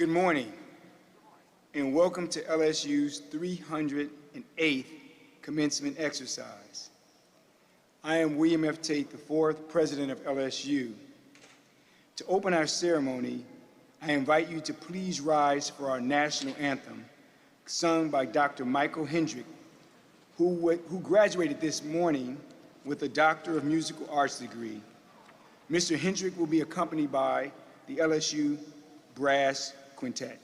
Good morning, and welcome to LSU's 308th commencement exercise. I am William F. Tate IV, President of LSU. To open our ceremony, I invite you to please rise for our national anthem, sung by Dr. Michael Hendrick, who graduated this morning with a Doctor of Musical Arts degree. Mr. Hendrick will be accompanied by the LSU Brass Quintet.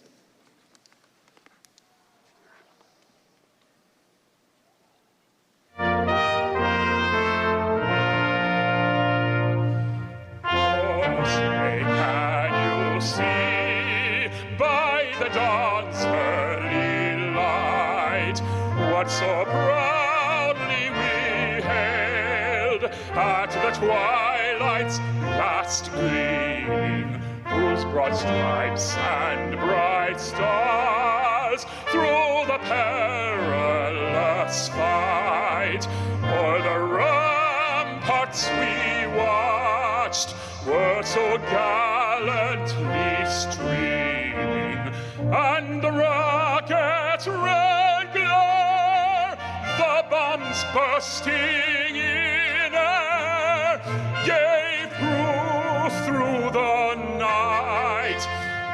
So proudly we hailed at the twilight's last gleam, whose broad stripes and bright stars through the perilous fight o'er the ramparts we watched were so gallantly streaming, and the rocket's red glare, the bombs bursting in air, gave proof through the night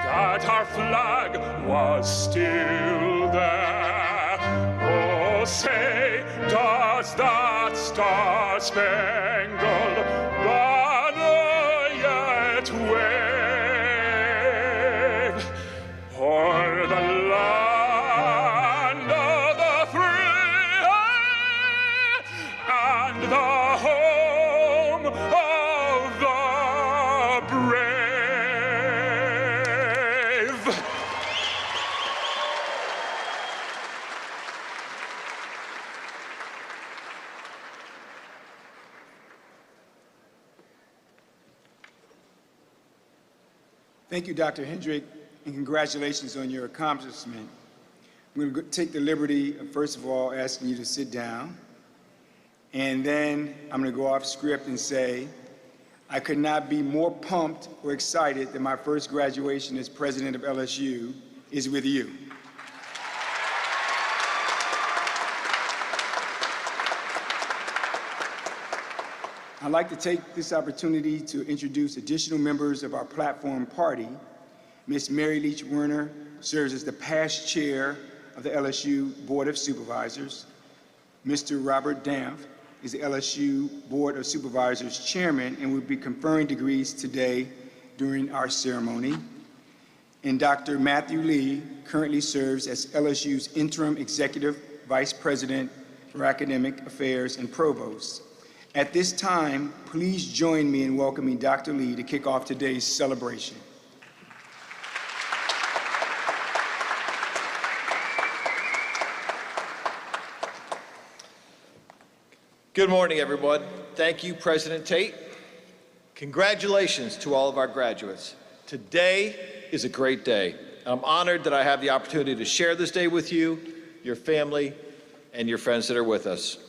that our flag was still there. Oh, say, does that star-spangled banner yet wave o'er the land of the free and the home of the brave? Thank you, Dr. Hendrick, and congratulations on your accomplishment. I'm going to take the liberty of, first of all, asking you to sit down, and then I'm going to go off script and say, I could not be more pumped or excited that my first graduation as president of LSU is with you. I'd like to take this opportunity to introduce additional members of our platform party. Ms. Mary Leach Werner serves as the past chair of the LSU Board of Supervisors. Mr. Robert Dampf is the LSU Board of Supervisors chairman and will be conferring degrees today during our ceremony. And Dr. Matthew Lee currently serves as LSU's interim executive vice president for academic affairs and provost. At this time, please join me in welcoming Dr. Lee to kick off today's celebration. Good morning, everyone. Thank you, President Tate. Congratulations to all of our graduates. Today is a great day. I'm honored that I have the opportunity to share this day with you, your family, and your friends that are with us.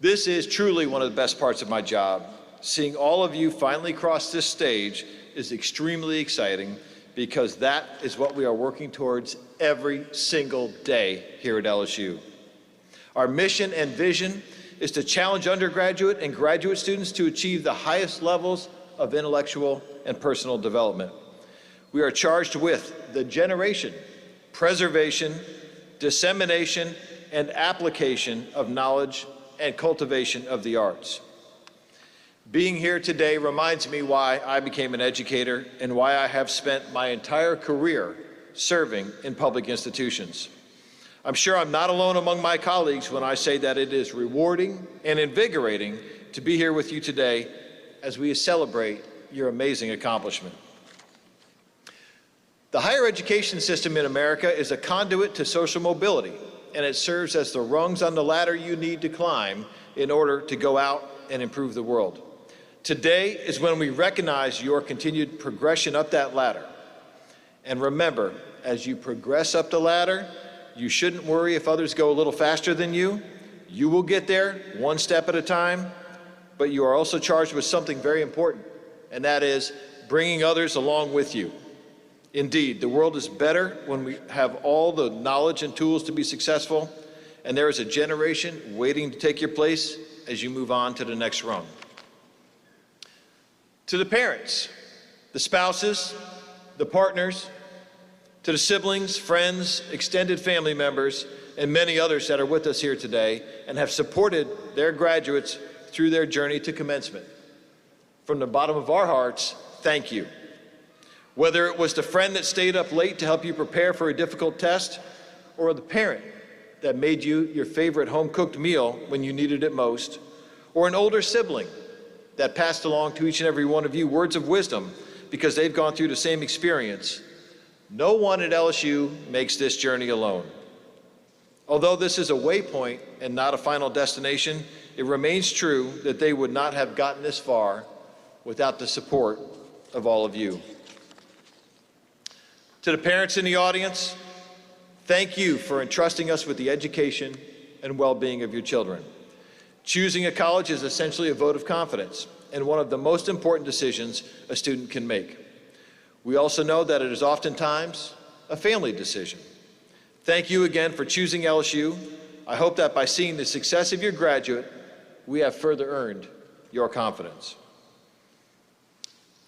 This is truly one of the best parts of my job. Seeing all of you finally cross this stage is extremely exciting because that is what we are working towards every single day here at LSU. Our mission and vision is to challenge undergraduate and graduate students to achieve the highest levels of intellectual and personal development. We are charged with the generation, preservation, dissemination, and application of knowledge and cultivation of the arts. Being here today reminds me why I became an educator and why I have spent my entire career serving in public institutions. I'm sure I'm not alone among my colleagues when I say that it is rewarding and invigorating to be here with you today as we celebrate your amazing accomplishment. The higher education system in America is a conduit to social mobility, and it serves as the rungs on the ladder you need to climb in order to go out and improve the world. Today is when we recognize your continued progression up that ladder. And remember, as you progress up the ladder, you shouldn't worry if others go a little faster than you. You will get there one step at a time, but you are also charged with something very important, and that is bringing others along with you. Indeed, the world is better when we have all the knowledge and tools to be successful, and there is a generation waiting to take your place as you move on to the next rung. To the parents, the spouses, the partners, to the siblings, friends, extended family members, and many others that are with us here today and have supported their graduates through their journey to commencement. From the bottom of our hearts, thank you. Whether it was the friend that stayed up late to help you prepare for a difficult test, or the parent that made you your favorite home-cooked meal when you needed it most, or an older sibling that passed along to each and every one of you words of wisdom because they've gone through the same experience, no one at LSU makes this journey alone. Although this is a waypoint and not a final destination, it remains true that they would not have gotten this far without the support of all of you. To the parents in the audience, thank you for entrusting us with the education and well-being of your children. Choosing a college is essentially a vote of confidence and one of the most important decisions a student can make. We also know that it is oftentimes a family decision. Thank you again for choosing LSU. I hope that by seeing the success of your graduate, we have further earned your confidence.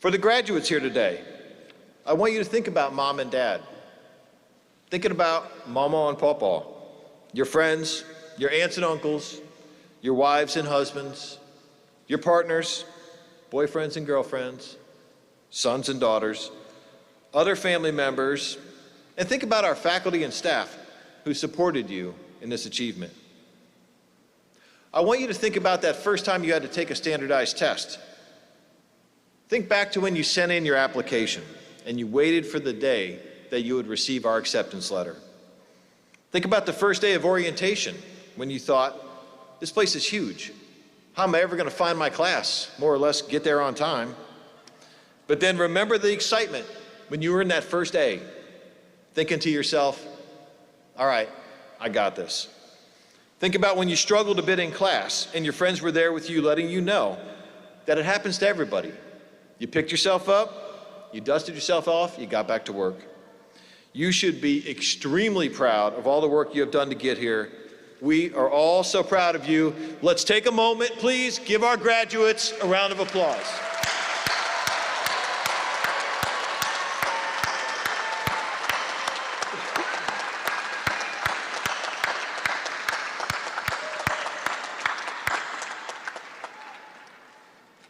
For the graduates here today, I want you to think about mom and dad. Thinking about mama and papa, your friends, your aunts and uncles, your wives and husbands, your partners, boyfriends and girlfriends, sons and daughters, other family members, and think about our faculty and staff who supported you in this achievement. I want you to think about that first time you had to take a standardized test. Think back to when you sent in your application and you waited for the day that you would receive our acceptance letter. Think about the first day of orientation when you thought, this place is huge. How am I ever going to find my class? More or less get there on time. But then remember the excitement when you were in that first A, thinking to yourself, all right, I got this. Think about when you struggled a bit in class and your friends were there with you letting you know that it happens to everybody. You picked yourself up, you dusted yourself off, you got back to work. You should be extremely proud of all the work you have done to get here. We are all so proud of you. Let's take a moment, please. Give our graduates a round of applause.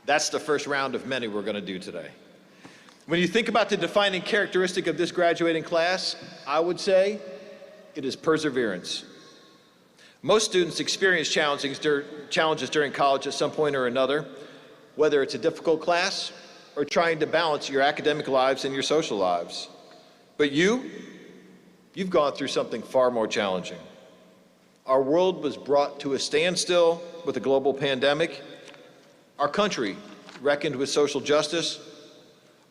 That's the first round of many we're going to do today. When you think about the defining characteristic of this graduating class, I would say it is perseverance. Most students experience challenges during college at some point or another, whether it's a difficult class or trying to balance your academic lives and your social lives. But you've gone through something far more challenging. Our world was brought to a standstill with a global pandemic. Our country reckoned with social justice.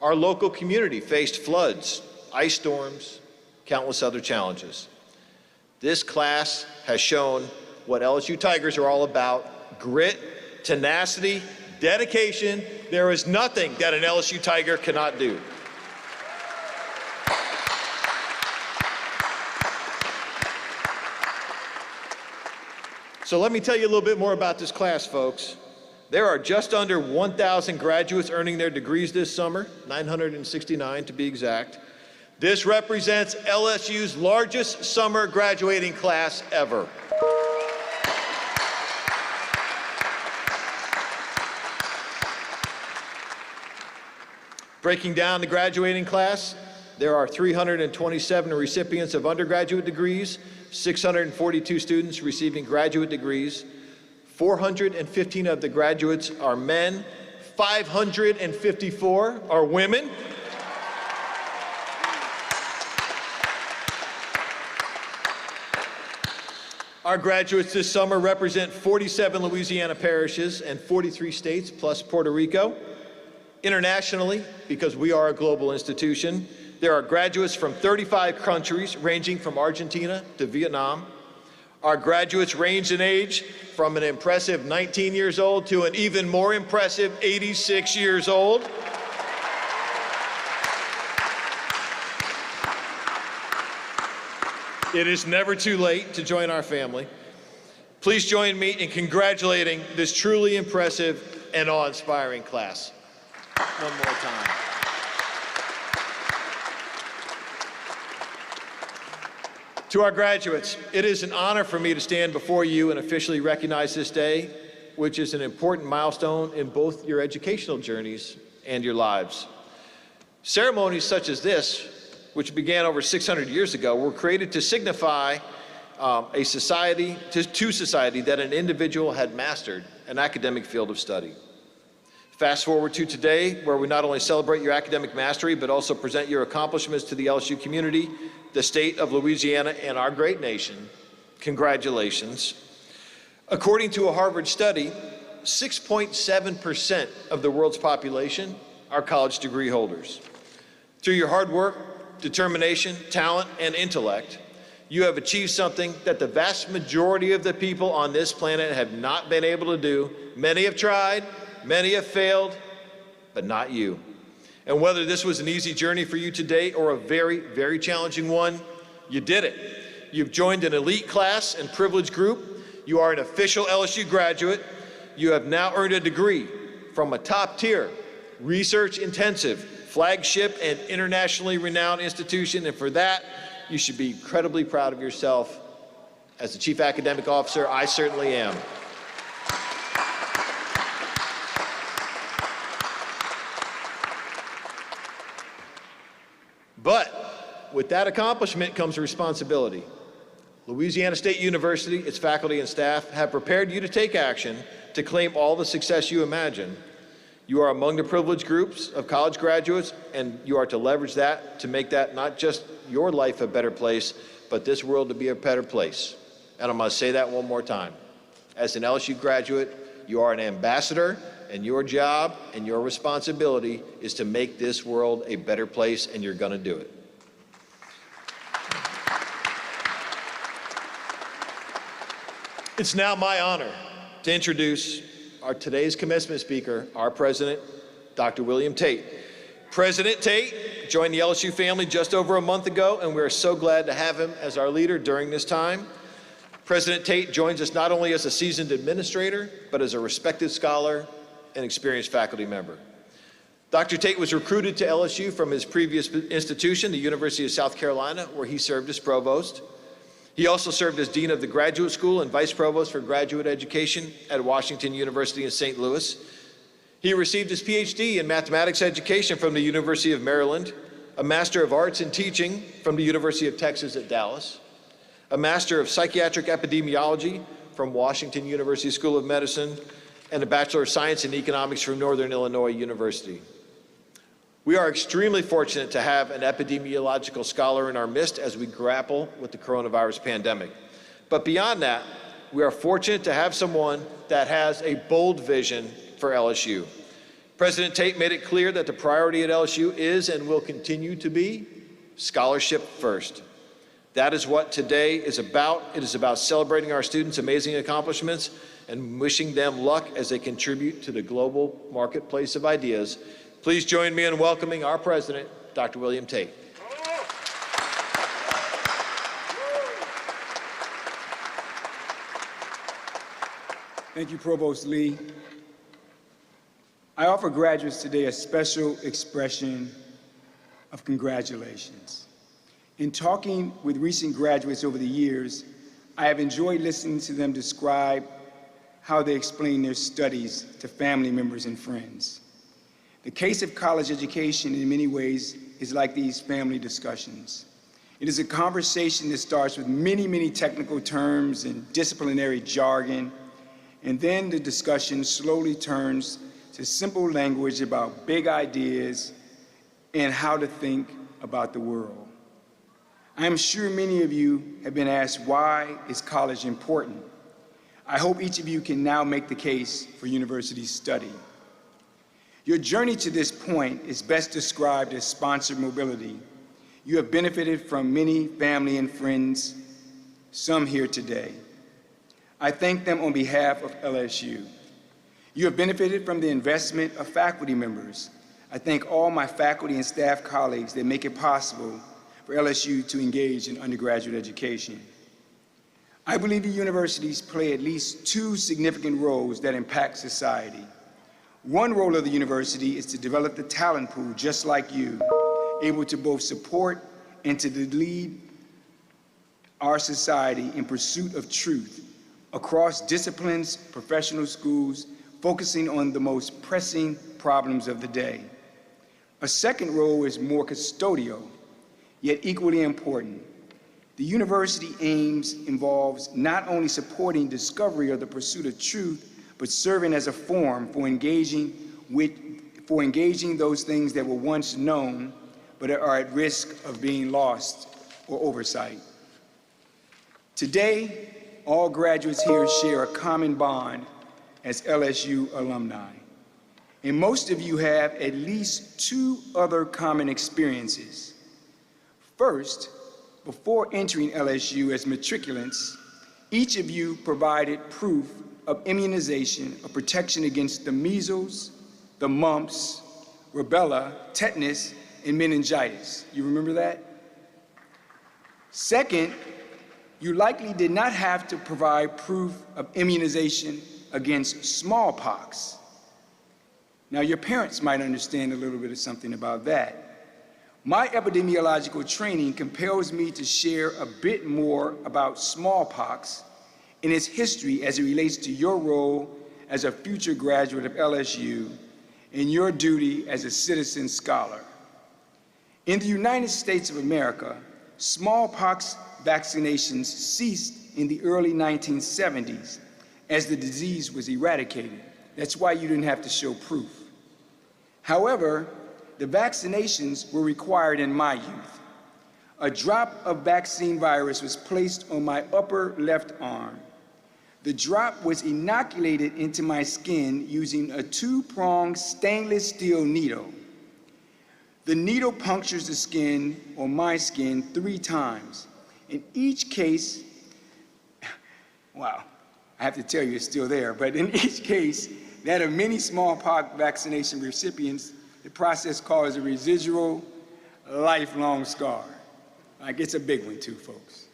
Our local community faced floods, ice storms, countless other challenges. This class has shown what LSU Tigers are all about: grit, tenacity, dedication. There is nothing that an LSU Tiger cannot do. So let me tell you a little bit more about this class, folks. There are just under 1,000 graduates earning their degrees this summer, 969 to be exact. This represents LSU's largest summer graduating class ever. Breaking down the graduating class, there are 327 recipients of undergraduate degrees, 642 students receiving graduate degrees. 415 of the graduates are men, 554 are women. Our graduates this summer represent 47 Louisiana parishes and 43 states plus Puerto Rico. Internationally, because we are a global institution, there are graduates from 35 countries ranging from Argentina to Vietnam. Our graduates range in age from an impressive 19 years old to an even more impressive 86 years old. It is never too late to join our family. Please join me in congratulating this truly impressive and awe-inspiring class. One more time. To our graduates, it is an honor for me to stand before you and officially recognize this day, which is an important milestone in both your educational journeys and your lives. Ceremonies such as this, which began over 600 years ago, were created to signify to society that an individual had mastered an academic field of study. Fast forward to today, where we not only celebrate your academic mastery, but also present your accomplishments to the LSU community, the state of Louisiana, and our great nation. Congratulations. According to a Harvard study, 6.7% of the world's population are college degree holders. Through your hard work, determination, talent, and intellect, you have achieved something that the vast majority of the people on this planet have not been able to do. Many have tried, many have failed, but not you. And whether this was an easy journey for you today or a very, very challenging one, you did it. You've joined an elite class and privileged group. You are an official LSU graduate. You have now earned a degree from a top-tier, research-intensive, flagship, and internationally renowned institution, and for that, you should be incredibly proud of yourself. As the Chief Academic Officer, I certainly am. But with that accomplishment comes responsibility. Louisiana State University, its faculty and staff, have prepared you to take action to claim all the success you imagine. You are among the privileged groups of college graduates, and you are to leverage that to make that not just your life a better place, but this world to be a better place. And I'm going to say that one more time. As an LSU graduate, you are an ambassador, and your job and your responsibility is to make this world a better place, and you're going to do it. It's now my honor to introduce today's commencement speaker, our president, Dr. William Tate. President Tate joined the LSU family just over a month ago, and we're so glad to have him as our leader during this time. President Tate joins us not only as a seasoned administrator, but as a respected scholar and experienced faculty member. Dr. Tate was recruited to LSU from his previous institution, the University of South Carolina, where he served as provost. He also served as Dean of the Graduate School and Vice Provost for Graduate Education at Washington University in St. Louis. He received his PhD in Mathematics Education from the University of Maryland, a Master of Arts in Teaching from the University of Texas at Dallas, a Master of Psychiatric Epidemiology from Washington University School of Medicine, and a Bachelor of Science in Economics from Northern Illinois University. We are extremely fortunate to have an epidemiological scholar in our midst as we grapple with the coronavirus pandemic. But beyond that, we are fortunate to have someone that has a bold vision for LSU. President Tate made it clear that the priority at LSU is and will continue to be scholarship first. That is what today is about. It is about celebrating our students' amazing accomplishments and wishing them luck as they contribute to the global marketplace of ideas. Please join me in welcoming our president, Dr. William Tate. Thank you, Provost Lee. I offer graduates today a special expression of congratulations. In talking with recent graduates over the years, I have enjoyed listening to them describe how they explain their studies to family members and friends. The case of college education in many ways is like these family discussions. It is a conversation that starts with many, many technical terms and disciplinary jargon, and then the discussion slowly turns to simple language about big ideas and how to think about the world. I am sure many of you have been asked, why is college important? I hope each of you can now make the case for university study. Your journey to this point is best described as sponsored mobility. You have benefited from many family and friends, some here today. I thank them on behalf of LSU. You have benefited from the investment of faculty members. I thank all my faculty and staff colleagues that make it possible for for LSU to engage in undergraduate education. I believe the universities play at least two significant roles that impact society. One role of the university is to develop the talent pool, just like you, able to both support and to lead our society in pursuit of truth across disciplines, professional schools, focusing on the most pressing problems of the day. A second role is more custodial, yet equally important. The university aims involves not only supporting discovery of the pursuit of truth, but serving as a forum for engaging those things that were once known, but are at risk of being lost or oversight. Today, all graduates here share a common bond as LSU alumni. And most of you have at least two other common experiences. First, before entering LSU as matriculants, each of you provided proof of immunization of protection against the measles, the mumps, rubella, tetanus, and meningitis. You remember that? Second, you likely did not have to provide proof of immunization against smallpox. Now, your parents might understand a little bit of something about that. My epidemiological training compels me to share a bit more about smallpox and its history as it relates to your role as a future graduate of LSU and your duty as a citizen scholar. In the United States of America, smallpox vaccinations ceased in the early 1970s as the disease was eradicated. That's why you didn't have to show proof. However, the vaccinations were required in my youth. A drop of vaccine virus was placed on my upper left arm. The drop was inoculated into my skin using a two-pronged stainless steel needle. The needle punctures the skin, or my skin, 3 times. In each case, wow, I have to tell you it's still there, but in each case, that of many smallpox vaccination recipients, the process causes a residual, lifelong scar. Like, it's a big one too, folks.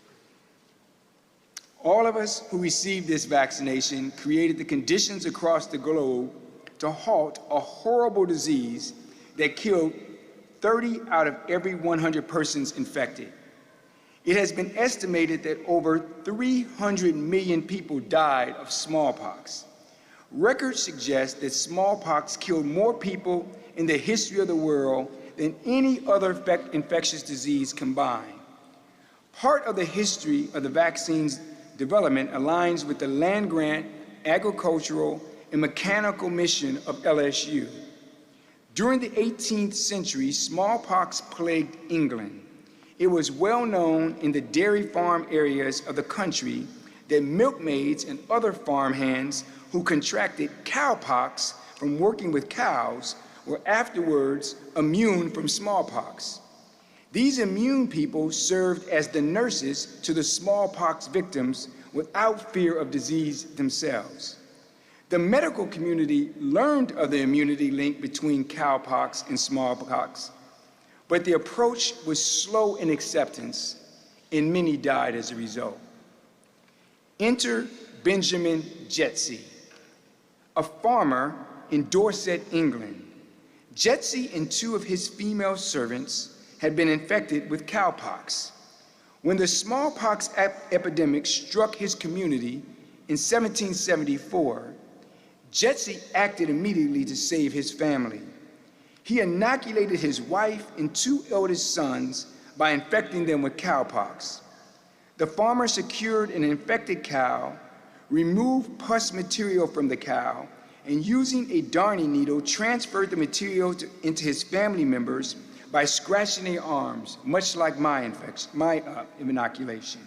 All of us who received this vaccination created the conditions across the globe to halt a horrible disease that killed 30 out of every 100 persons infected. It has been estimated that over 300 million people died of smallpox. Records suggest that smallpox killed more people in the history of the world than any other infectious disease combined. Part of the history of the vaccine's development aligns with the land-grant, agricultural, and mechanical mission of LSU. During the 18th century, smallpox plagued England. It was well known in the dairy farm areas of the country that milkmaids and other farmhands who contracted cowpox from working with cows were afterwards immune from smallpox. These immune people served as the nurses to the smallpox victims without fear of disease themselves. The medical community learned of the immunity link between cowpox and smallpox, but the approach was slow in acceptance, and many died as a result. Enter Benjamin Jetsey, a farmer in Dorset, England. Jetsey and 2 of his female servants had been infected with cowpox. When the smallpox epidemic struck his community in 1774, Jetsey acted immediately to save his family. He inoculated his wife and 2 eldest sons by infecting them with cowpox. The farmer secured an infected cow, removed pus material from the cow, and using a darning needle, transferred the material into his family members by scratching their arms, much like my inoculation.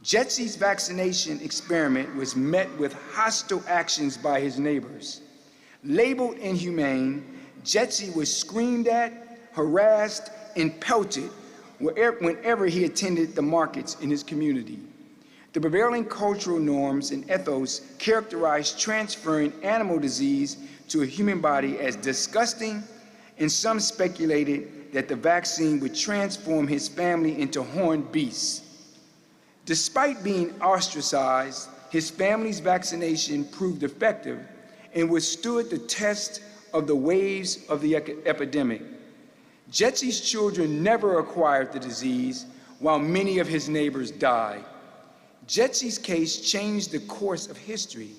Jetsey's vaccination experiment was met with hostile actions by his neighbors. Labeled inhumane, Jetsey was screamed at, harassed, and pelted whenever he attended the markets in his community. The prevailing cultural norms and ethos characterized transferring animal disease to a human body as disgusting, and some speculated that the vaccine would transform his family into horned beasts. Despite being ostracized, his family's vaccination proved effective and withstood the test of the waves of the epidemic. Jetsy's children never acquired the disease, while many of his neighbors died. Jetsy's case changed the course of history.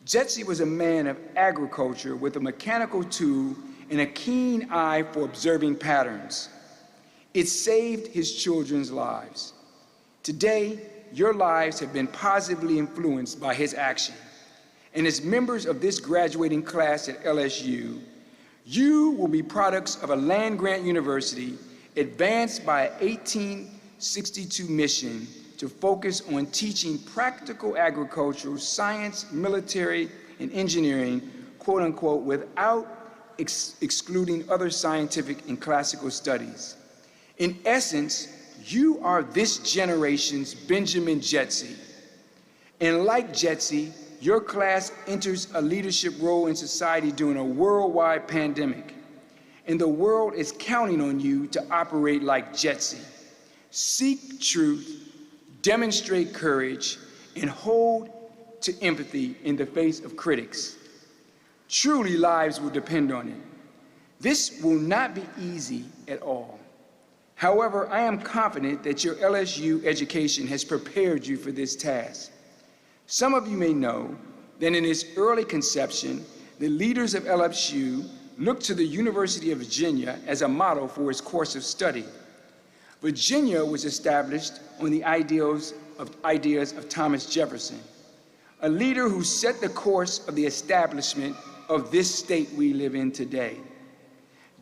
Jetsy was a man of agriculture with a mechanical tool and a keen eye for observing patterns. It saved his children's lives. Today, your lives have been positively influenced by his action. And as members of this graduating class at LSU, you will be products of a land-grant university advanced by an 1862 mission to focus on teaching practical agricultural, science, military, and engineering, quote unquote, without excluding other scientific and classical studies. In essence, you are this generation's Benjamin Jetsy. And like Jetsy, your class enters a leadership role in society during a worldwide pandemic. And the world is counting on you to operate like Jetsy. Seek truth, demonstrate courage, and hold to empathy in the face of critics. Truly, lives will depend on it. This will not be easy at all. However, I am confident that your LSU education has prepared you for this task. Some of you may know that in its early conception, the leaders of LSU looked to the University of Virginia as a model for its course of study. Virginia was established on the ideas of Thomas Jefferson, a leader who set the course of the establishment of this state we live in today.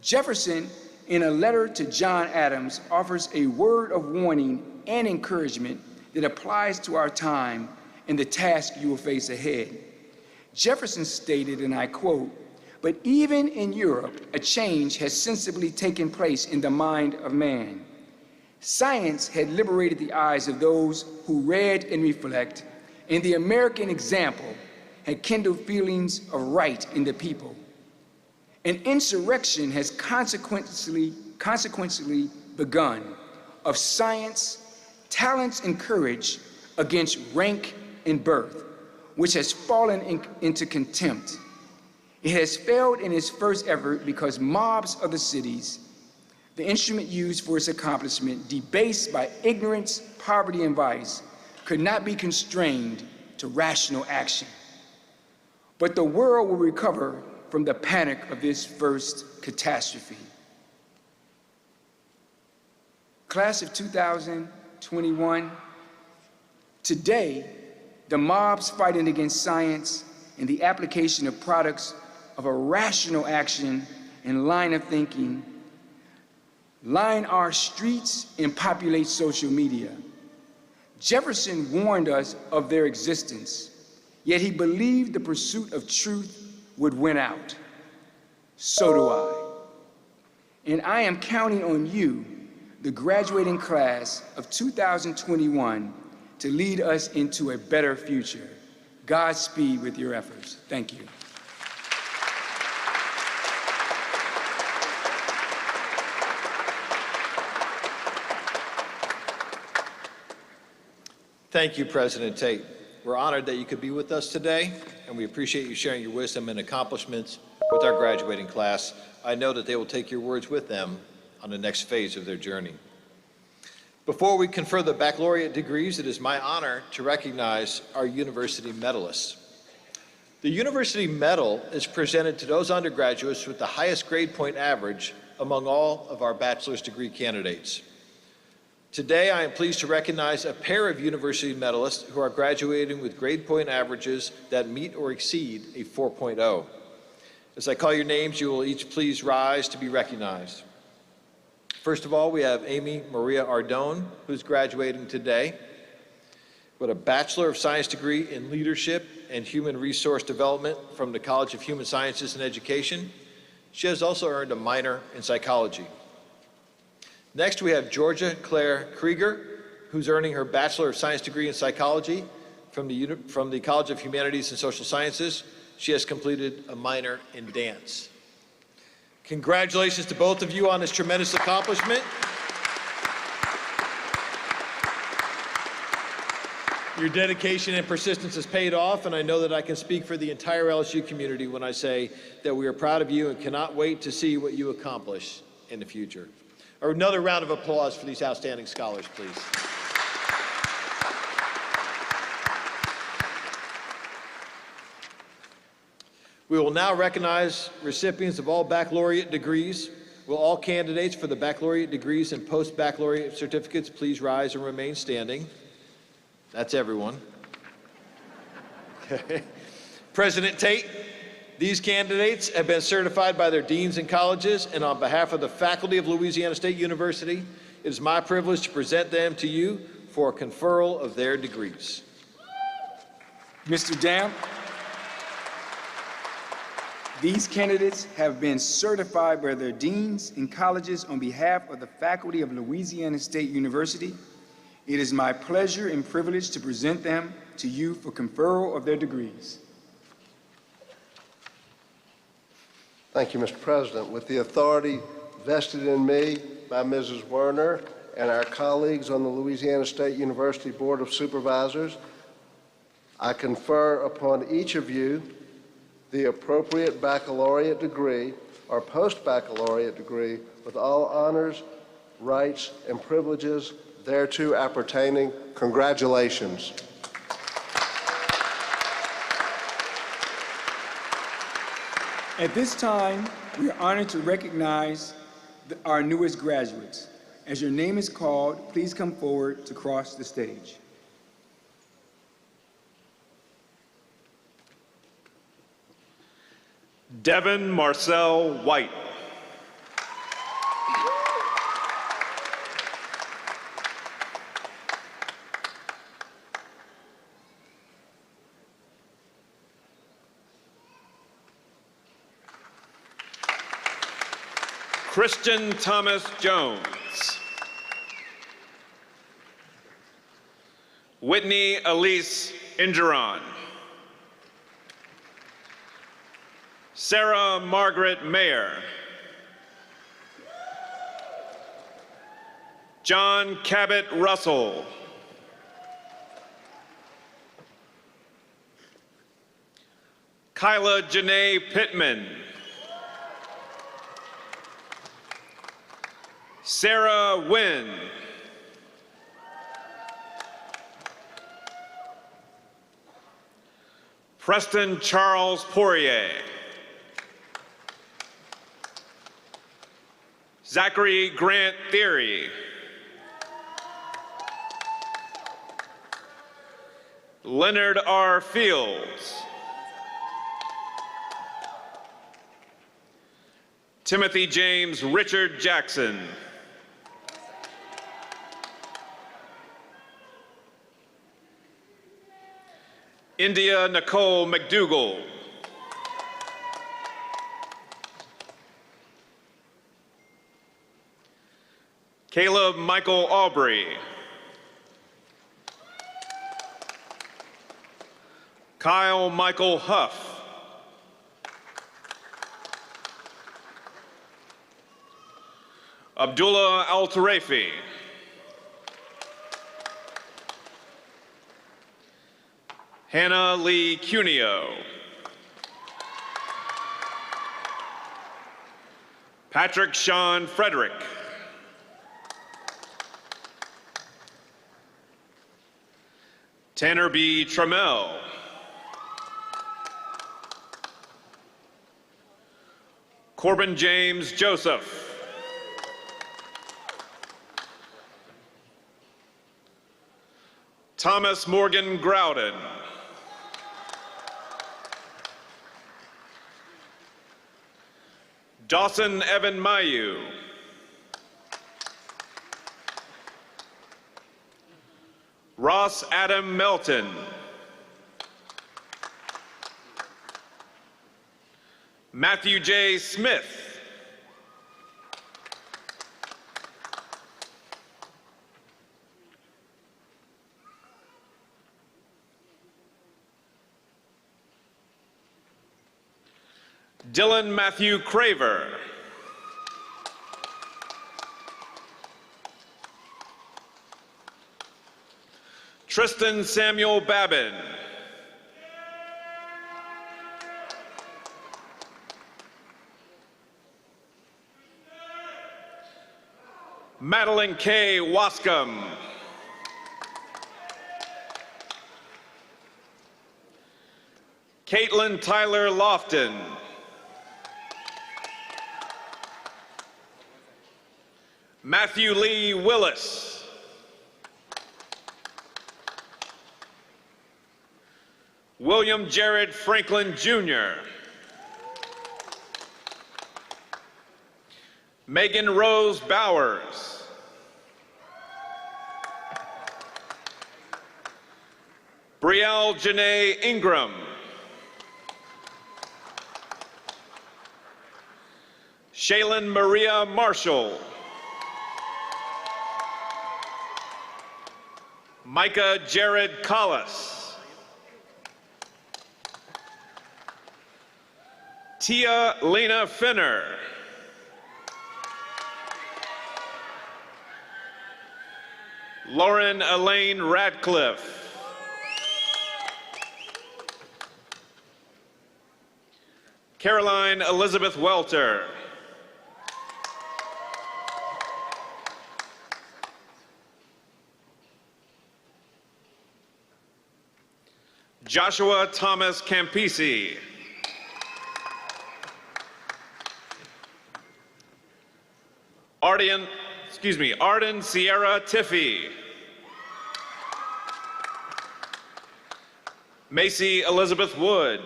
Jefferson, in a letter to John Adams, offers a word of warning and encouragement that applies to our time and the task you will face ahead. Jefferson stated, and I quote, "But even in Europe, a change has sensibly taken place in the mind of man. Science had liberated the eyes of those who read and reflect, and the American example had kindled feelings of right in the people. An insurrection has consequently begun of science, talents, and courage against rank and birth, which has fallen into contempt. It has failed in its first effort because mobs of the cities, the instrument used for its accomplishment, debased by ignorance, poverty, and vice, could not be constrained to rational action. But the world will recover from the panic of this first catastrophe." Class of 2021, today, the mobs fighting against science and the application of products of a rational action and line of thinking line our streets and populate social media. Jefferson warned us of their existence, yet he believed the pursuit of truth would win out. So do I. And I am counting on you, the graduating class of 2021, to lead us into a better future. Godspeed with your efforts. Thank you. Thank you, President Tate. We're honored that you could be with us today, and we appreciate you sharing your wisdom and accomplishments with our graduating class. I know that they will take your words with them on the next phase of their journey. Before we confer the baccalaureate degrees, it is my honor to recognize our university medalists. The University Medal is presented to those undergraduates with the highest grade point average among all of our bachelor's degree candidates. Today, I am pleased to recognize a pair of university medalists who are graduating with grade point averages that meet or exceed a 4.0. As I call your names, you will each please rise to be recognized. First of all, we have Amy Maria Ardone, who's graduating today with a Bachelor of Science degree in Leadership and Human Resource Development from the College of Human Sciences and Education. She has also earned a minor in psychology. Next, we have Georgia Claire Krieger, who's earning her Bachelor of Science degree in Psychology from the College of Humanities and Social Sciences. She has completed a minor in dance. Congratulations to both of you on this tremendous accomplishment. Your dedication and persistence has paid off, and I know that I can speak for the entire LSU community when I say that we are proud of you and cannot wait to see what you accomplish in the future. Another round of applause for these outstanding scholars, please. We will now recognize recipients of all baccalaureate degrees. Will all candidates for the baccalaureate degrees and post-baccalaureate certificates please rise and remain standing? That's everyone. Okay. President Tate, these candidates have been certified by their deans and colleges, and on behalf of the faculty of Louisiana State University, it is my privilege to present them to you for a conferral of their degrees. Mr. Damp, these candidates have been certified by their deans and colleges on behalf of the faculty of Louisiana State University. It is my pleasure and privilege to present them to you for conferral of their degrees. Thank you, Mr. President. With the authority vested in me by Mrs. Werner and our colleagues on the Louisiana State University Board of Supervisors, I confer upon each of you the appropriate baccalaureate degree or post-baccalaureate degree with all honors, rights, and privileges thereto appertaining. Congratulations. At this time, we are honored to recognize our newest graduates. As your name is called, please come forward to cross the stage. Devin Marcel White. Christian Thomas Jones. Whitney Elise Ingeron. Sarah Margaret Mayer. John Cabot Russell. Kyla Janae Pittman. Sarah Wynn. Preston Charles Poirier. Zachary Grant Theory. Leonard R. Fields. Timothy James Richard Jackson. India Nicole McDougall. Caleb Michael Aubrey. Kyle Michael Huff. Abdullah Al-Tarafi. Hannah Lee Cuneo. Patrick Sean Frederick. Tanner B. Trammell. Corbin James Joseph. Thomas Morgan Groudon. Dawson Evan Mayu. Ross Adam Melton. Matthew J. Smith. Dylan Matthew Craver. Tristan Samuel Babin. Madeline K. Wascom. Caitlin Tyler Lofton. Matthew Lee Willis. William Jared Franklin, Jr. Megan Rose Bowers. Brielle Janae Ingram. Shaylin Maria Marshall. Micah Jared Collis. Tia Lena Finner. Lauren Elaine Radcliffe. Caroline Elizabeth Welter. Joshua Thomas Campisi. Arden Sierra Tiffy. Macy Elizabeth Wood.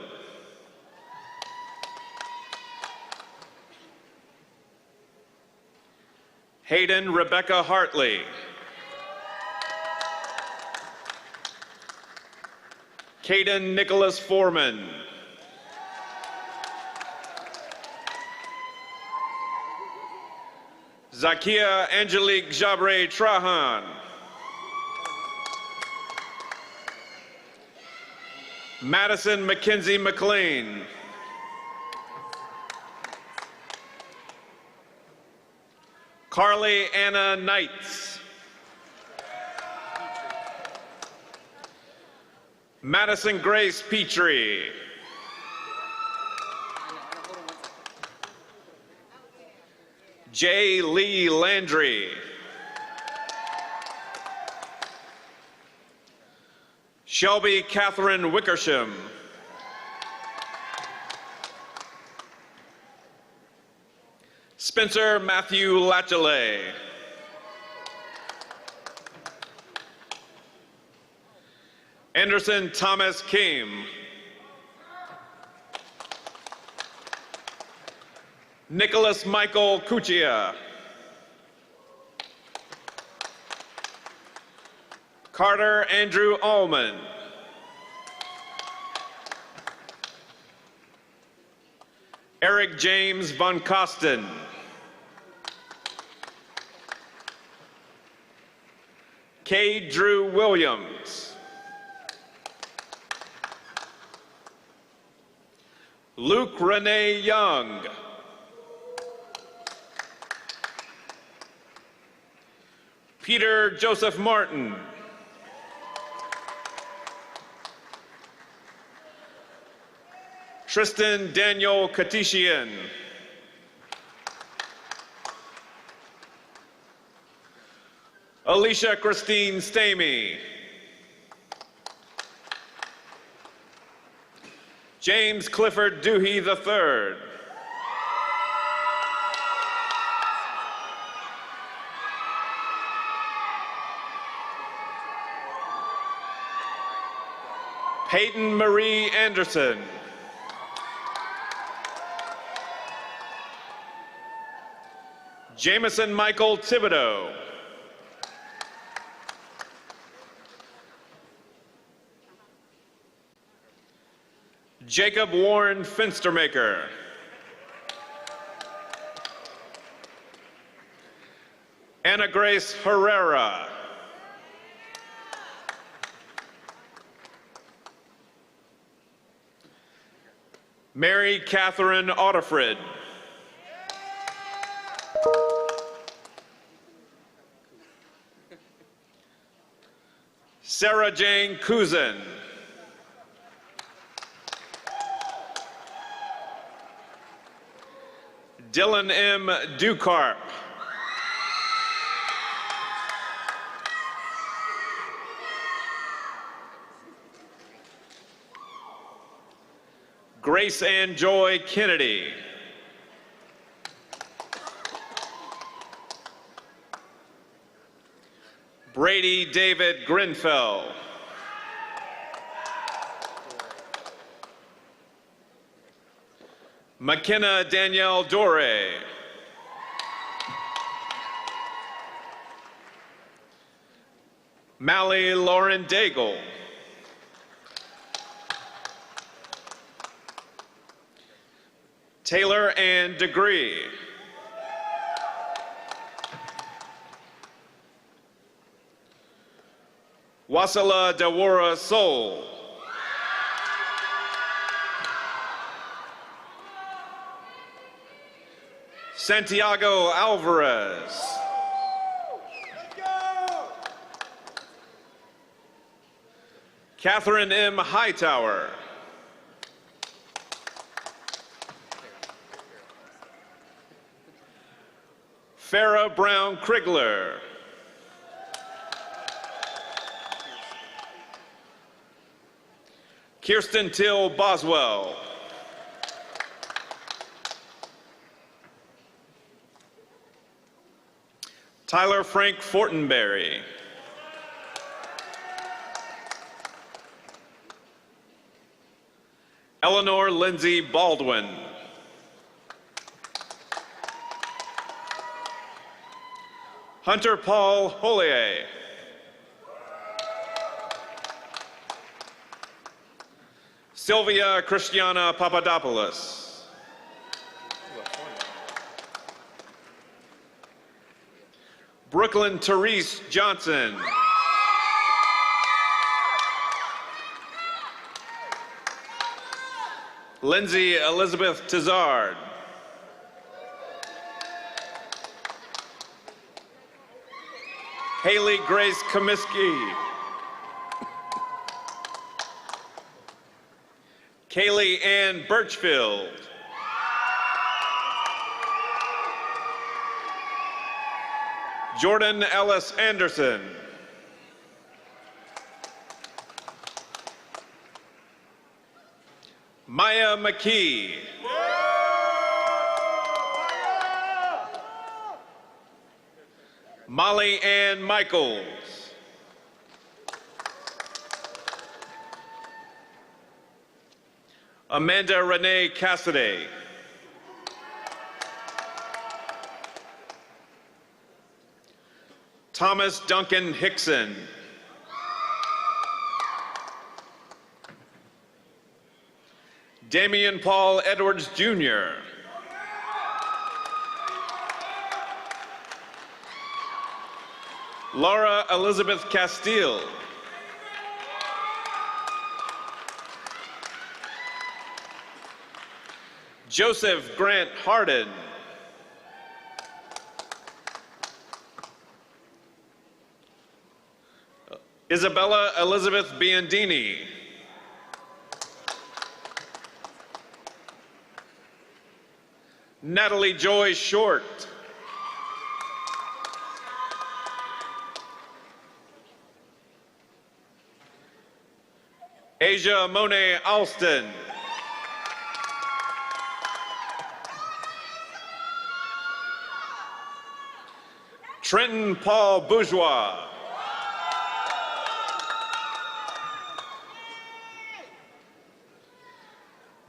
Hayden Rebecca Hartley. Caden Nicholas Foreman. Zakia Angelique Jabre Trahan. Madison Mackenzie McLean. Carly Anna Knights. Madison Grace Petrie. J. Lee Landry. Shelby Catherine Wickersham. Spencer Matthew Lachele. Anderson Thomas Kim. Nicholas Michael Cuccia. Carter Andrew Allman. Eric James Von Kosten. K. Drew Williams. Luke Renee Young. Peter Joseph Martin. Tristan Daniel Katishian. Alicia Christine Stamey. James Clifford Doohy III. Peyton Marie Anderson. Jameson Michael Thibodeau. Jacob Warren Finstermaker. Anna Grace Herrera. Mary Catherine Otterfrid. Sarah Jane Kuzin. Dylan M. Ducarp. Grace Ann Joy Kennedy. Brady David Grenfell. McKenna Danielle Dore. Mally Lauren Daigle. Taylor Ann Degree. Wasila Dawara Soul. Santiago Alvarez. Catherine M. Hightower. Farrah Brown Krigler. Kirsten Till Boswell. Tyler Frank Fortenberry. Eleanor Lindsay Baldwin. Hunter Paul Hollier. Sylvia Christiana Papadopoulos. Brooklyn Therese Johnson. Lindsay Elizabeth Tizard. Haley Grace Comiskey. Kaylee Ann Birchfield. Jordan Ellis Anderson. Maya McKee. Molly Ann Michaels. Amanda Renee Cassidy. Thomas Duncan Hickson. Damian Paul Edwards, Jr. Laura Elizabeth Castile. Joseph Grant Harden. Isabella Elizabeth Biandini. Natalie Joy Short. Asia Monet Alston. Trenton Paul Bourgeois.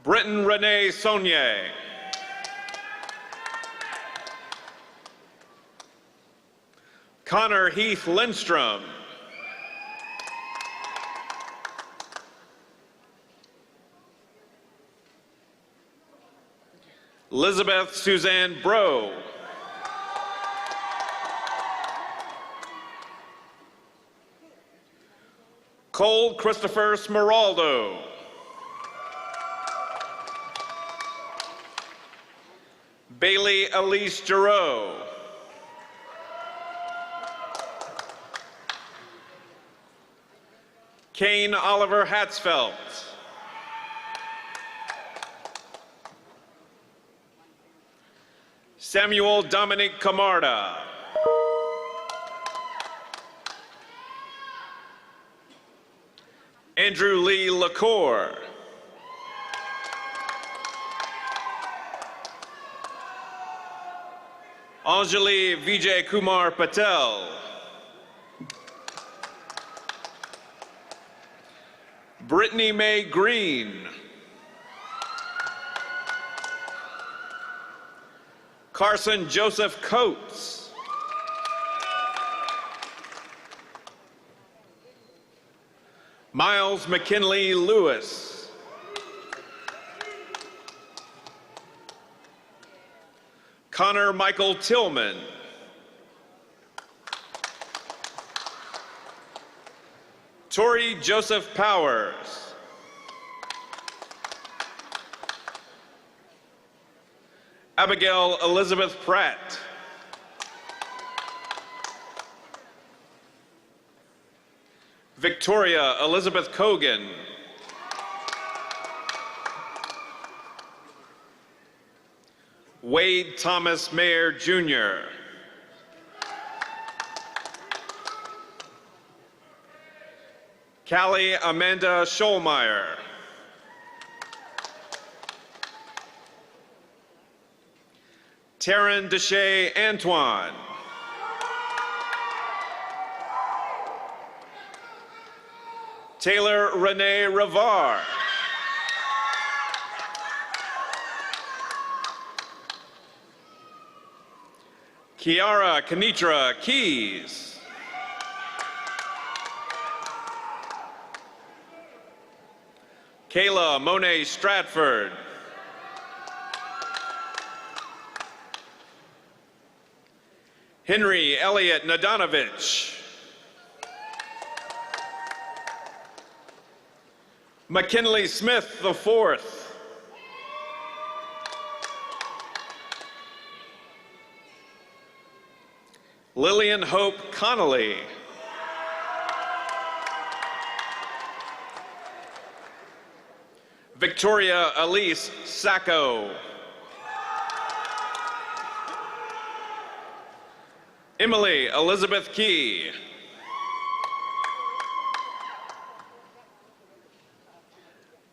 Britton Renee Saunier. Connor Heath Lindstrom. Elizabeth Suzanne Bro. Cole Christopher Smeraldo. Bailey Elise Giroux. Kane Oliver Hatzfeld. Samuel Dominic Camarda. Andrew Lee LaCour. Anjali Vijay Kumar Patel. Brittany Mae Green. Carson Joseph Coates. Miles McKinley Lewis. Connor Michael Tillman. Tori Joseph Powers. Abigail Elizabeth Pratt. Victoria Elizabeth Cogan. Wade Thomas Mayer, Jr. Callie Amanda Scholmeyer. Taryn Deshay Antoine. Taylor Renee Ravar. Kiara Kanitra Keys. Kayla Monet Stratford. Henry Elliott Nadanovich. McKinley Smith IV. Lillian Hope Connolly. Victoria Elise Sacco. Emily Elizabeth Key.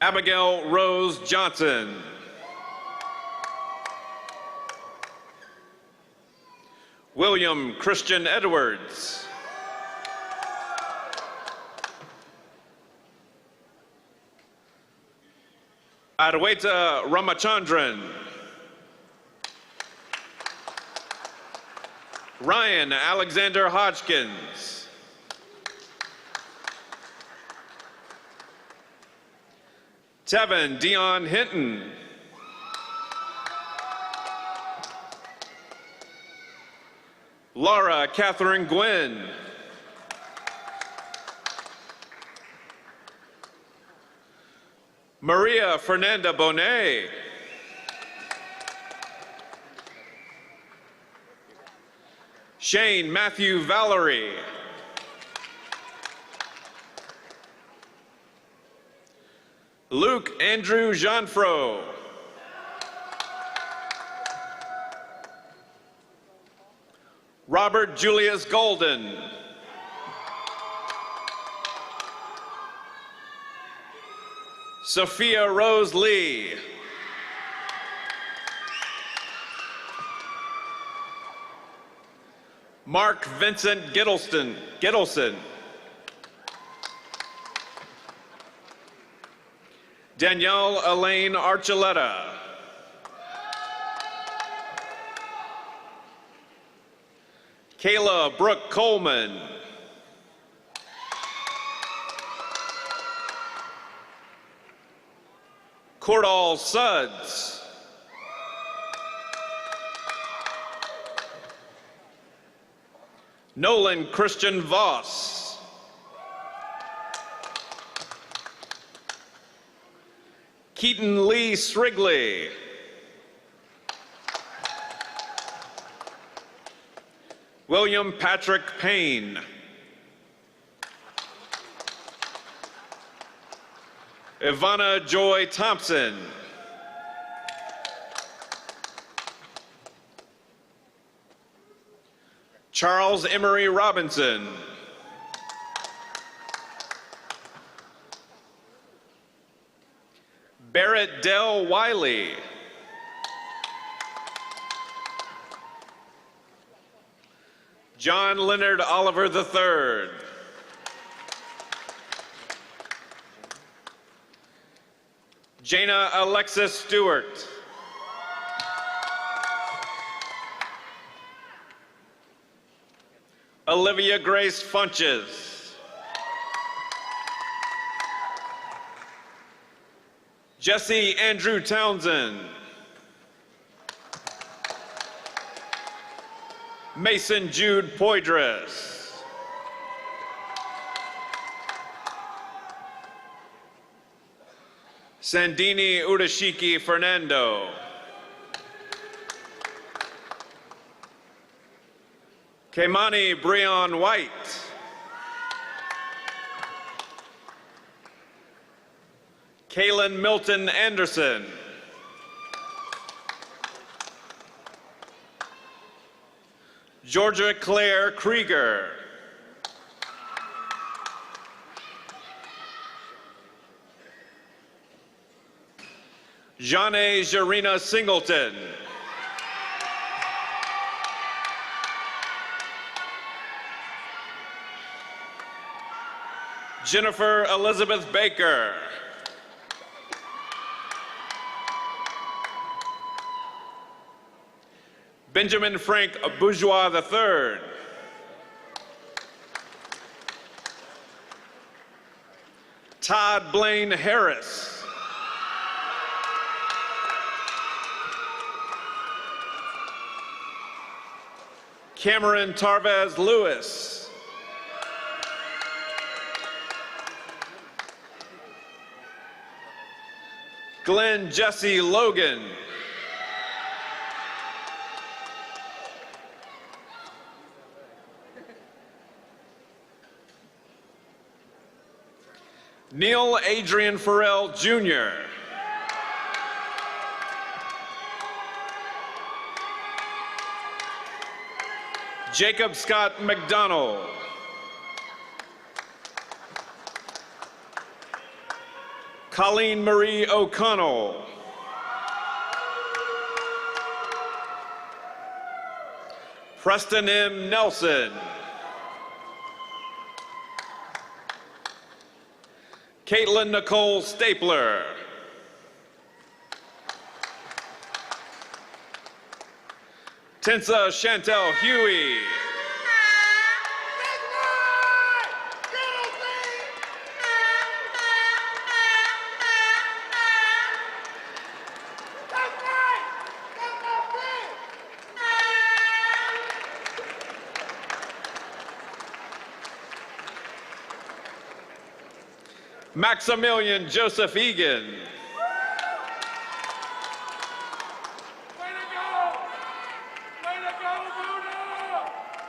Abigail Rose Johnson. William Christian Edwards. Adwaita Ramachandran. Ryan Alexander Hodgkins. Tevin Dion Hinton. Laura Catherine Gwynn. Maria Fernanda Bonet. Shane Matthew Valerie. Luke Andrew Jeanfro. Robert Julius Golden. Sophia Rose Lee. Mark Vincent Gittleson. Danielle Elaine Archuleta. Kayla Brooke Coleman. Cordall Suds. Nolan Christian Voss. Keaton Lee Srigley. William Patrick Payne. Ivana Joy Thompson. Charles Emery Robinson. Barrett Dell Wiley. John Leonard Oliver III. Jana Alexis Stewart. Olivia Grace Funches. Jesse Andrew Townsend. Mason Jude Poydras. Sandini Udashiki Fernando. Keimani Breon White. Kaylin Milton Anderson. Georgia Claire Krieger. Janae Jarena Singleton. Jennifer Elizabeth Baker. Benjamin Frank Bourgeois III. Todd Blaine Harris. Cameron Tarvez Lewis. Glenn Jesse Logan. Neil Adrian Farrell, Jr. Jacob Scott McDonald. Colleen Marie O'Connell. Preston M. Nelson. Caitlin Nicole Stapler. Tensa Chantel Huey. Maximilian Joseph Egan.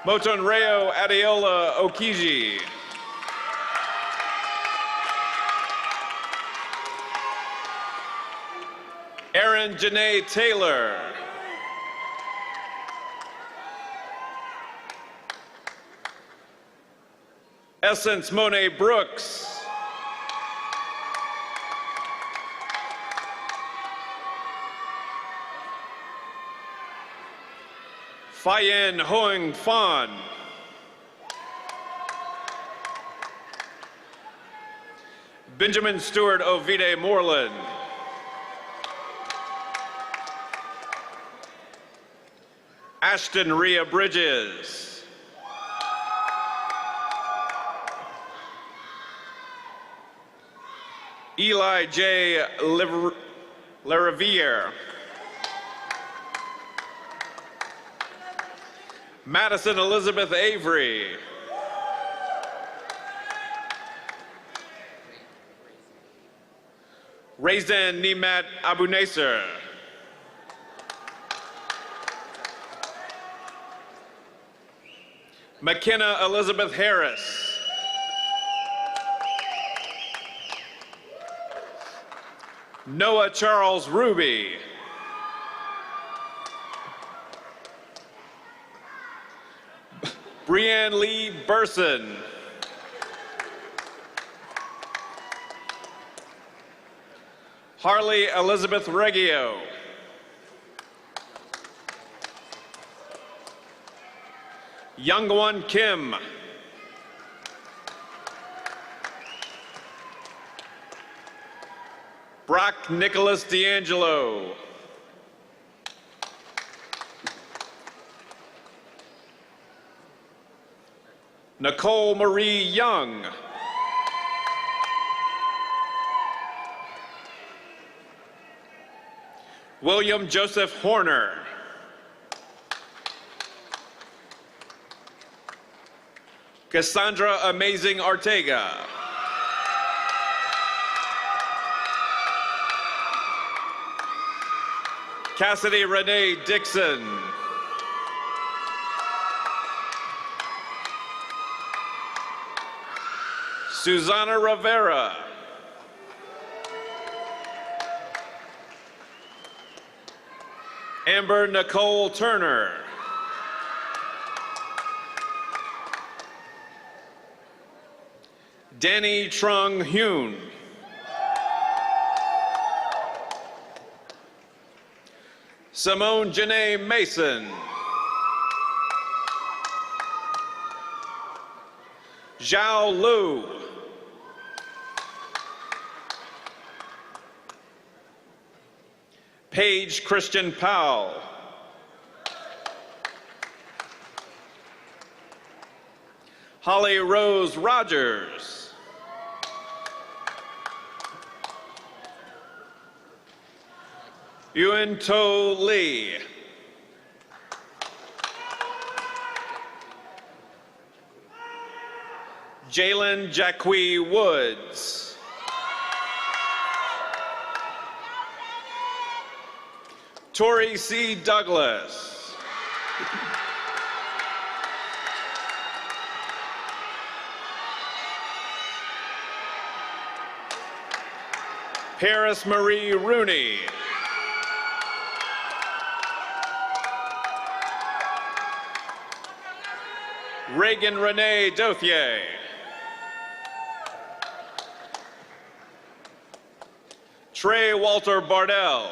Motonreo Adeola Okiji. Erin Janae Taylor. Essence Monet Brooks. Fayen Hoang Phan. Benjamin Stewart Ovide Moreland. Ashton Rhea Bridges. Eli J. Lariviere. Madison Elizabeth Avery. Raizan Nimat Abu Nasser. McKenna Elizabeth Harris. Noah Charles Ruby. Brianne Lee Burson. Harley Elizabeth Reggio. Youngwon Kim. Brock Nicholas D'Angelo. Nicole Marie Young. William Joseph Horner. Cassandra Amazing Ortega. Cassidy Renee Dixon. Susana Rivera. Amber Nicole Turner. Danny Trung Hyun. Simone Janae Mason. Zhao Lu. Paige Christian Powell. Holly Rose Rogers. Yuen To Lee. Jalen Jacqui Woods. Tori C. Douglas. Paris Marie Rooney. Reagan Renee Dothier. Trey Walter Bardell.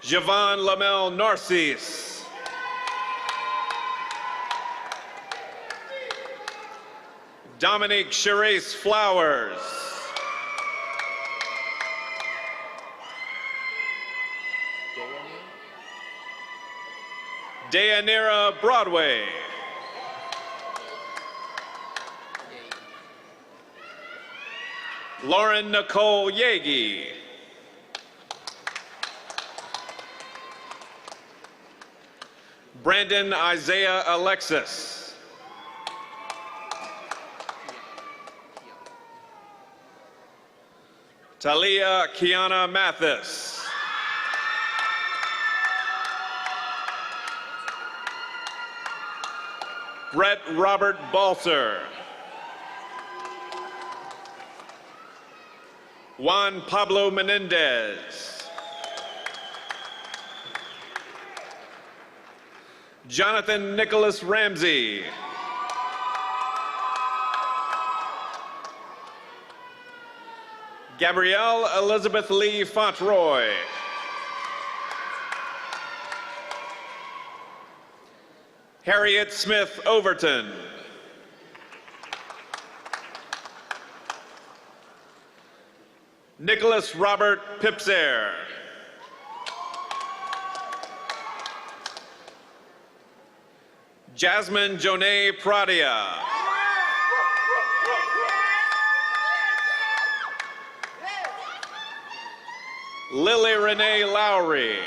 Javon Lamel Narcisse. Dominique Charisse Flowers. Deyanira Broadway. Lauren Nicole Yagi. Brandon Isaiah Alexis. Talia Kiana Mathis. Brett Robert Balser. Juan Pablo Menendez. Jonathan Nicholas Ramsey. Gabrielle Elizabeth Lee Fontroy. Harriet Smith Overton. Nicholas Robert Pipser. Jasmine Jonay Pradia. Lily Renee Lowry.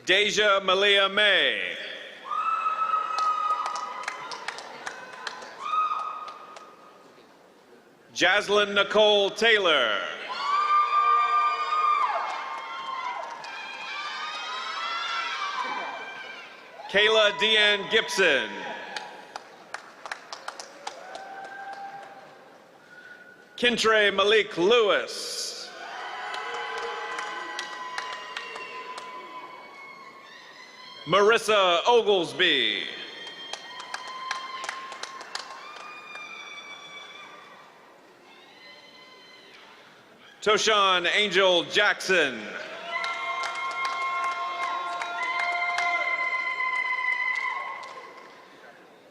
Deja Malia May. Jaslyn Nicole Taylor. Kayla Deanne Gibson. Kintre Malik Lewis. Marissa Oglesby. Toshawn Angel Jackson.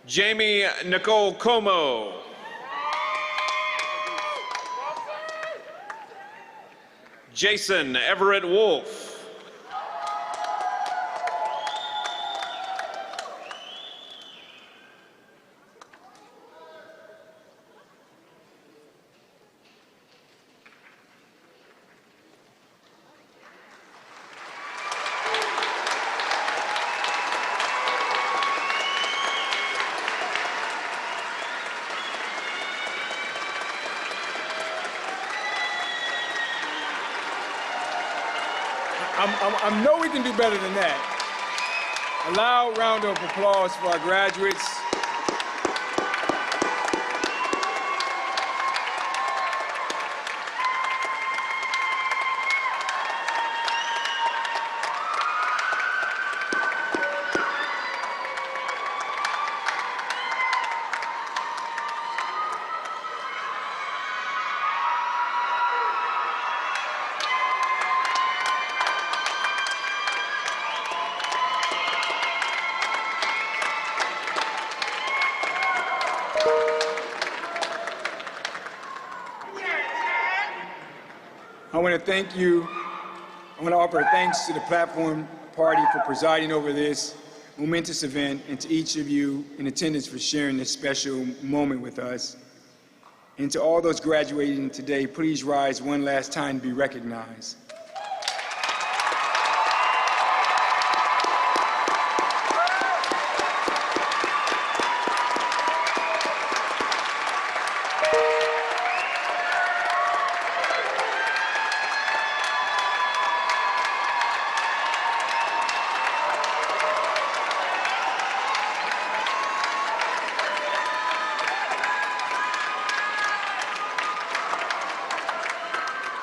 Jamie Nicole Como. Jason Everett Wolf. I know we can do better than that. A loud round of applause for our graduates. I want to thank you. I want to offer thanks to the Platform Party for presiding over this momentous event, and to each of you in attendance for sharing this special moment with us. And to all those graduating today, please rise one last time to be recognized.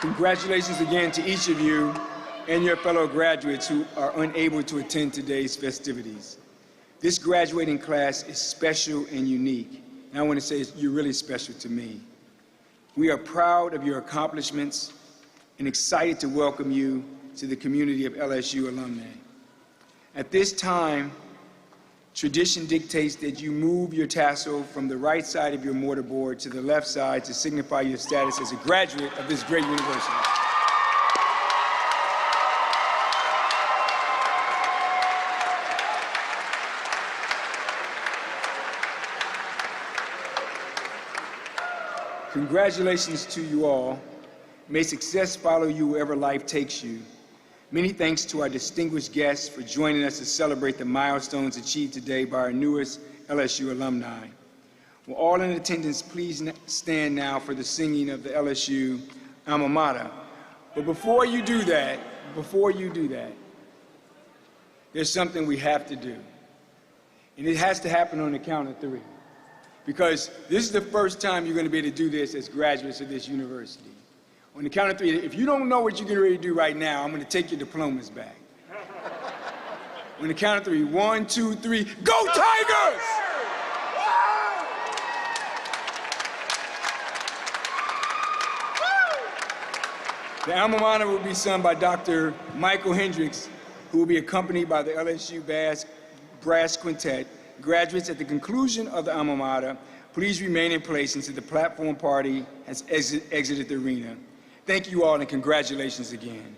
Congratulations again to each of you and your fellow graduates who are unable to attend today's festivities. This graduating class is special and unique, and I want to say you're really special to me. We are proud of your accomplishments and excited to welcome you to the community of LSU alumni. At this time, tradition dictates that you move your tassel from the right side of your mortarboard to the left side to signify your status as a graduate of this great university. Congratulations to you all. May success follow you wherever life takes you. Many thanks to our distinguished guests for joining us to celebrate the milestones achieved today by our newest LSU alumni. Will all in attendance please stand now for the singing of the LSU alma mater. But before you do that, there's something we have to do. And it has to happen on the count of three. Because this is the first time you're going to be able to do this as graduates of this university. On the count of three, if you don't know what you're getting ready to do right now, I'm going to take your diplomas back. On the count of three, 1, 2, 3, go Tigers! The alma mater will be sung by Dr. Michael Hendricks, who will be accompanied by the LSU Brass Quintet. Graduates, at the conclusion of the alma mater, please remain in place until the Platform Party has exited the arena. Thank you all, and congratulations again.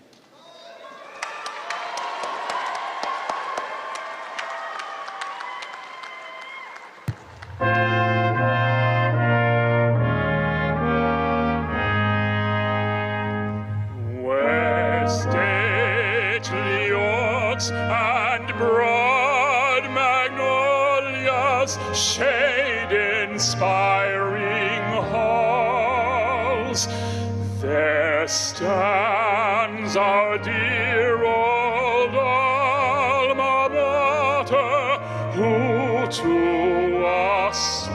Where stately oaks and broad magnolias shade-inspiring halls, there stands our dear old alma mater, to us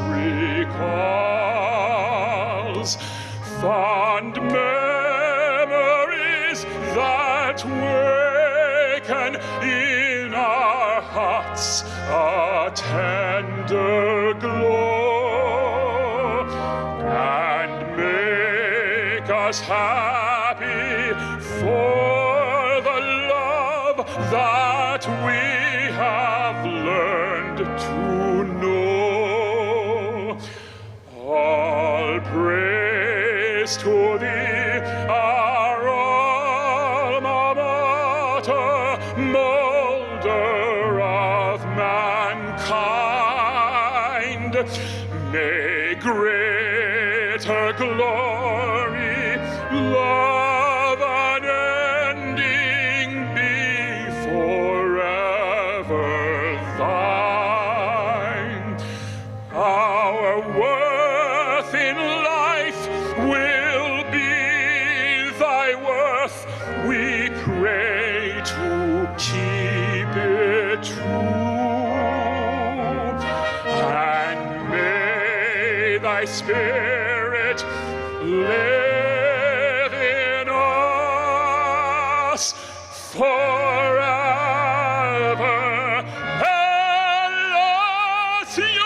recalls fond memories that waken in our hearts a tender glow and make us happy for the love that we have learned to know. All praise to thee, our alma mater, molder of mankind. May greater glory, love unending be forever thine. Our worth in life will be thy worth. We pray to keep it true. And may thy spirit live in us forever. LSU!